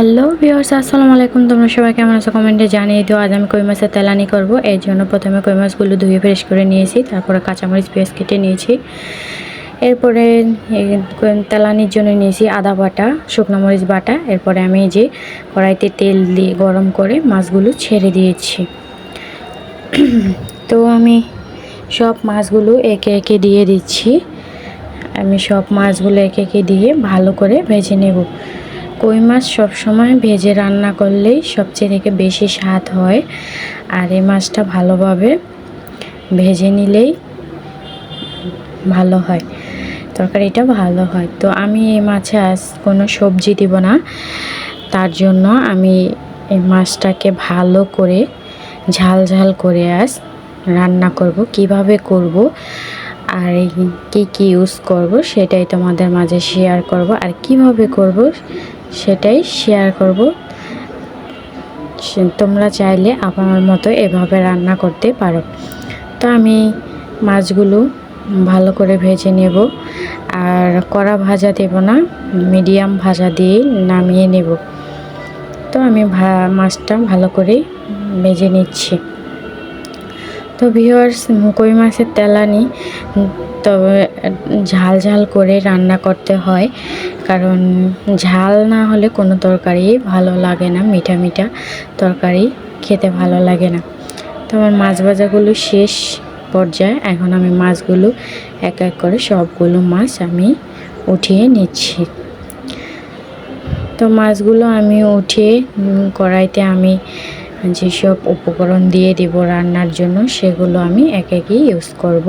Hello viewers, আসসালামু আলাইকুম। তোমরা সবাই কেমন আছো কমেন্টে জানিয়ে দিও। আজ আমি কই মাছের তেলানি করব। এর জন্য প্রথমে কই মাছগুলো ধুয়ে ফ্রেশ করে নিয়েছি, তারপরে কাঁচামরিচ পেঁয়াজ কেটে নিয়েছি। এরপরে তেলানির জন্য নিয়েছি আদা বাটা, শুকনো মরিচ বাটা। এরপরে আমি যে কড়াইতে তেল দিয়ে গরম করে মাছগুলো ছেড়ে দিয়েছি। তো আমি সব মাছগুলো একে একে দিয়ে দিচ্ছি। আমি সব মাছগুলো একে একে দিয়ে ভালো করে ভেজে নেব। কই মাছ সবসময় ভেজে রান্না করলেই সবচেয়ে থেকে বেশি স্বাদ হয়, আর এই মাছটা ভালোভাবে ভেজে নিলেই ভালো হয়, তরকারিটা ভালো হয়। তো আমি এই মাছে আজ কোনো সবজি দিব না, তার জন্য আমি এই মাছটাকে ভালো করে ঝাল ঝাল করে আজ রান্না করব। কিভাবে করব আর কি কি ইউজ করব সেটাই তোমাদের মাঝে শেয়ার করব, আর কিভাবে করব সেটাই শেয়ার করব। তোমরা চাইলে আপনার মতো এভাবে রান্না করতে পারো। তো আমি মাছগুলো ভালো করে ভেজে নেব, আর কড়া ভাজা দেব না, মিডিয়াম ভাজা দিয়ে নামিয়ে নেব। তো আমি মাছটা ভালো করে ভেজে নিচ্ছি। তো ভিউয়ার্স, কই মাছের তেলানি তবে ঝাল ঝাল করে রান্না করতে হয়, কারণ ঝাল না হলে কোনো তরকারি ভালো লাগে না, মিঠা মিঠা তরকারি খেতে ভালো লাগে না। তো আমার মাছ ভাজাগুলো শেষ পর্যায়ে, এখন আমি মাছগুলো এক এক করে সবগুলো মাছ আমি উঠিয়ে নিচ্ছি। তো মাছগুলো আমি উঠিয়ে কড়াইতে আমি যেসব উপকরণ দিয়ে দেব রান্নার জন্য সেগুলো আমি এক একই ইউজ করব।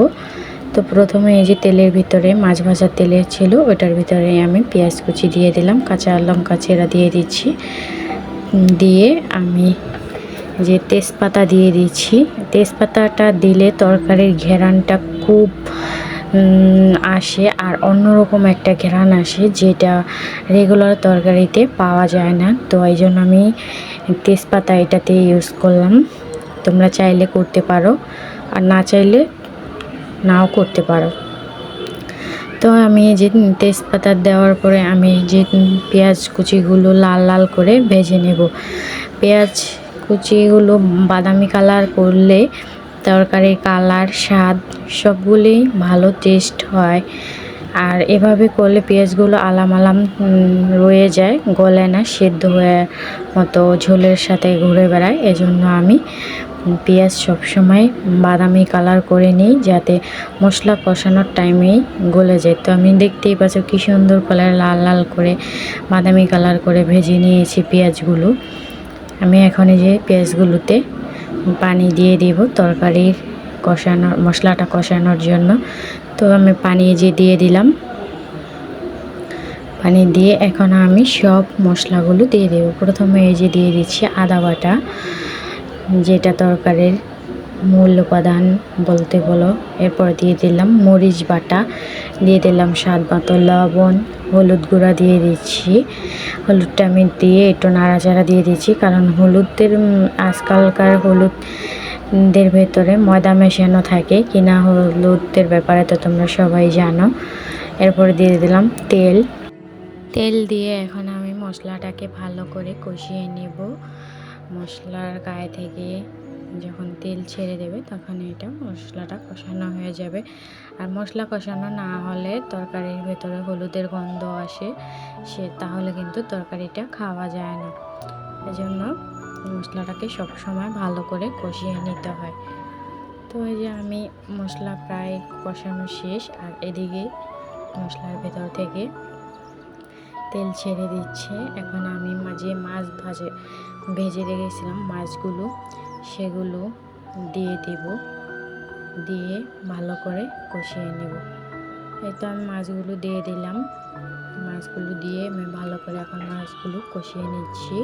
তো প্রথমে এই যে তেলের ভিতরে মাছ ভাজার তেলের ছিল, ওটার ভিতরে আমি পেঁয়াজ কুচি দিয়ে দিলাম, কাঁচা লঙ্কা চেরা দিয়ে দিচ্ছি, দিয়ে আমি যে তেজপাতা দিয়ে দিচ্ছি। তেজপাতাটা দিলে তরকারির ঘ্রাণটা খুব আসে, আর অন্যরকম একটা ঘ্রাণ আসে, যেটা রেগুলার তরকারিতে পাওয়া যায় না। তো এই জন্য আমি তেজপাতা এটাতে ইউজ করলাম। তোমরা চাইলে করতে পারো, আর না চাইলে নাও করতে পারো। তো আমি যে তেজপাতা দেওয়ার পরে আমি যে পেঁয়াজ কুচিগুলো লাল লাল করে ভেজে নেব। পেঁয়াজ কুচিগুলো বাদামি কালার করলে তরকারির কালার, স্বাদ সবগুলোই ভালো টেস্ট হয়। আর এভাবে করলে পেঁয়াজগুলো আলাম আলাম রয়ে যায়, গলে না, সেদ্ধ হয়ে মতো ঝোলের সাথে ঘুরে বেড়ায়। এজন্য আমি পেঁয়াজ সবসময় বাদামি কালার করে নিই, যাতে মশলা কষানোর টাইমেই গলে যায়। তো আমি দেখতেই পাচ্ছ কি সুন্দর কালার, লাল লাল করে বাদামি কালার করে ভেজে নিয়েছি পেঁয়াজগুলো। আমি এখন এই যে পেঁয়াজগুলোতে পানি দিয়ে দিব তরকারির কষানোর, মশলাটা কষানোর জন্য। তো আমি পানি যে দিয়ে দিলাম, পানি দিয়ে এখন আমি সব মশলাগুলো দিয়ে দেব। প্রথমে এই যে দিয়ে দিচ্ছি আদা বাটা, যেটা তরকারির মূল উপাদান বলতে বলো। এরপর দিয়ে দিলাম মরিচ বাটা, দিয়ে দিলাম স্বাদ মতো লবণ, হলুদ গুঁড়া দিয়ে দিচ্ছি। হলুদটা আমি দিয়ে একটু নাড়াচাড়া দিয়ে দিচ্ছি, কারণ হলুদের আজকালকার হলুদের ভেতরে ময়দা মেশানো থাকে, কিনা হলুদের ব্যাপারে তো তোমরা সবাই জানো। এরপরে দিয়ে দিলাম তেল দিয়ে এখন আমি মশলাটাকে ভালো করে কষিয়ে নেব। মশলার গায়ে থেকে যখন তেল ছেড়ে দেবে তখন এটা মশলাটা কষানো হয়ে যাবে। আর মশলা কষানো না হলে তরকারির ভেতরে হলুদের গন্ধ আসে, তাহলে কিন্তু তরকারিটা খাওয়া যায় না। এজন্য মশলাটাকে সবসময় ভালো করে কষিয়ে নিতে হয়। তো এই যে আমি মশলা প্রায় কষানো শেষ, আর এদিকে মশলার ভেতর থেকে তেল ছেড়ে দিচ্ছে। এখন আমি যে মাছ ভেজে রেখেছিলাম মাছগুলো, সেগুলো দিয়ে দেব, দিয়ে ভালো করে কষিয়ে নেব। এই তো আমি মাছগুলো দিয়ে দিলাম। মাছগুলো দিয়ে আমি ভালো করে এখন মাছগুলো কষিয়ে নিচ্ছি।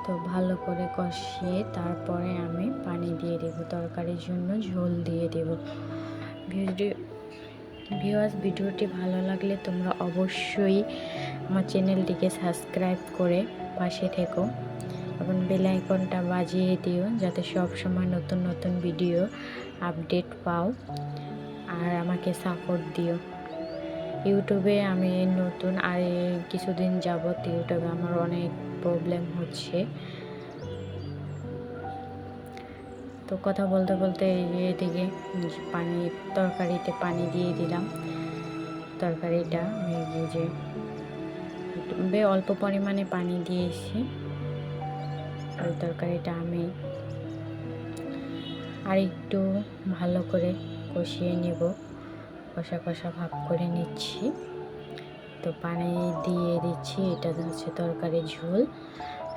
তো ভালো করে কষিয়ে তারপরে আমি পানি দিয়ে দেব, তরকারির জন্য ঝোল দিয়ে দেব। ভিডিওটি ভালো লাগলে তোমরা অবশ্যই আমার চ্যানেলটিকে সাবস্ক্রাইব করে পাশে থেকো এবং বেল আইকনটা বাজিয়ে দিও, যাতে সব সময় নতুন নতুন ভিডিও আপডেট পাও, আর আমাকে সাপোর্ট দিও। ইউটিউবে আমি নতুন, আর কিছুদিন যাবৎ ইউটিউবে আমার অনেক প্রবলেম হচ্ছে। তো কথা বলতে বলতে এদিকে তরকারিতে পানি দিয়ে দিলাম। তরকারিটা এই যে অল্প পরিমাণে পানি দিয়েছি। ওই তরকারিটা আমি আর একটু ভালো করে কষিয়ে নেব, কষা কষা ভাব করে নিচ্ছি। তো পানি দিয়ে দিচ্ছি, এটা হচ্ছে তরকারির ঝোল।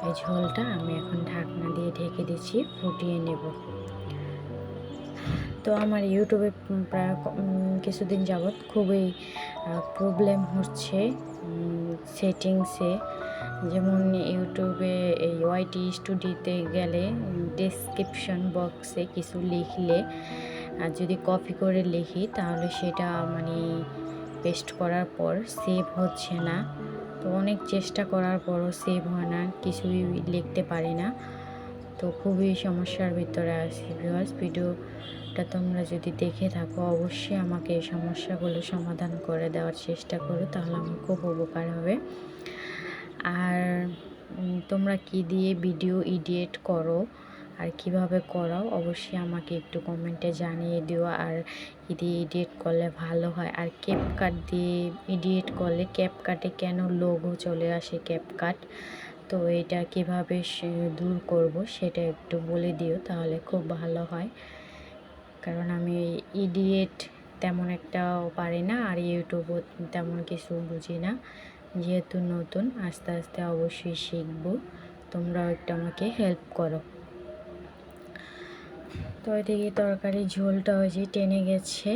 এই ঝোলটা আমি এখন ঢাকনা দিয়ে ঢেকে দিচ্ছি, ফুটিয়ে নেব। তো আমার ইউটিউবে প্রায় কিছুদিন যাবৎ খুবই প্রবলেম হচ্ছে সেটিংসে। যেমন ইউটিউবে এই ওয়াইটি স্টুডিওতে গেলে ডেসক্রিপশন বক্সে কিছু লিখলে আর যদি কপি করে লিখি তাহলে সেটা মানে পেস্ট করার পর সেভ হচ্ছে না। তো অনেক চেষ্টা করার পরও সেভ হয় না, কিছুই লিখতে পারি না। তো খুবই সমস্যার ভিতরে আছি ভিউয়ার্স। ভিডিওটা তোমরা যদি দেখে থাকো অবশ্যই আমাকে এই সমস্যাগুলো সমাধান করে দেওয়ার চেষ্টা করো, তাহলে আমার খুব উপকার হবে। আর তোমরা কি দিয়ে ভিডিও এডিট করো আর কিভাবে করাও অবশ্যই আমাকে একটু কমেন্টে জানিয়ে দিও। আর কি দিয়ে এডিট করলে ভালো হয়, আর ক্যাপকাট দিয়ে এডিট করলে ক্যাপকাটে কেন লোগো চলে আসে ক্যাপকাট, তো এটা কিভাবে দূর করব সেটা একটু বলে দিও, তাহলে খুব ভালো হয়। কারণ আমি এডিট তেমন একটাও পারি না, আর ইউটিউবও তেমন কিছু বুঝি না, যেহেতু নতুন। আস্তে আস্তে অবশ্যই শিখব, তোমরাও একটু আমাকে হেল্প করো। তো এদিকে তরকারি ঝোলটা ওই যে টেনে গেছে,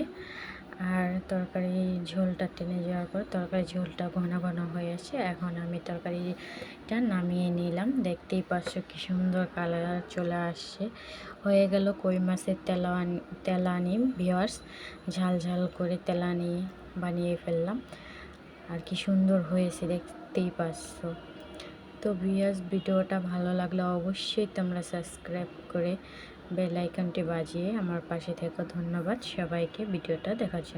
আর তরকারি ঝোলটা টেনে যাওয়ার পর তরকারি ঝোলটা ঘন ঘন হয়ে আসে। এখন আমি তরকারিটা নামিয়ে নিলাম। দেখতেই পাচ্ছ কি সুন্দর কালার চলে আসছে। হয়ে গেল কই মাছের তেলানি ভিউয়ার্স, ঝাল ঝাল করে তেলানি বানিয়ে ফেললাম। আর কি সুন্দর হয়েছে দেখতেই পাচ্ছ। তো ভিউয়ার্স, ভিডিওটা ভালো লাগলে অবশ্যই তোমরা সাবস্ক্রাইব করে বেল আইকনটি বাজিয়ে আমার পাশে থেকো। ধন্যবাদ সবাইকে ভিডিওটা দেখার জন্য।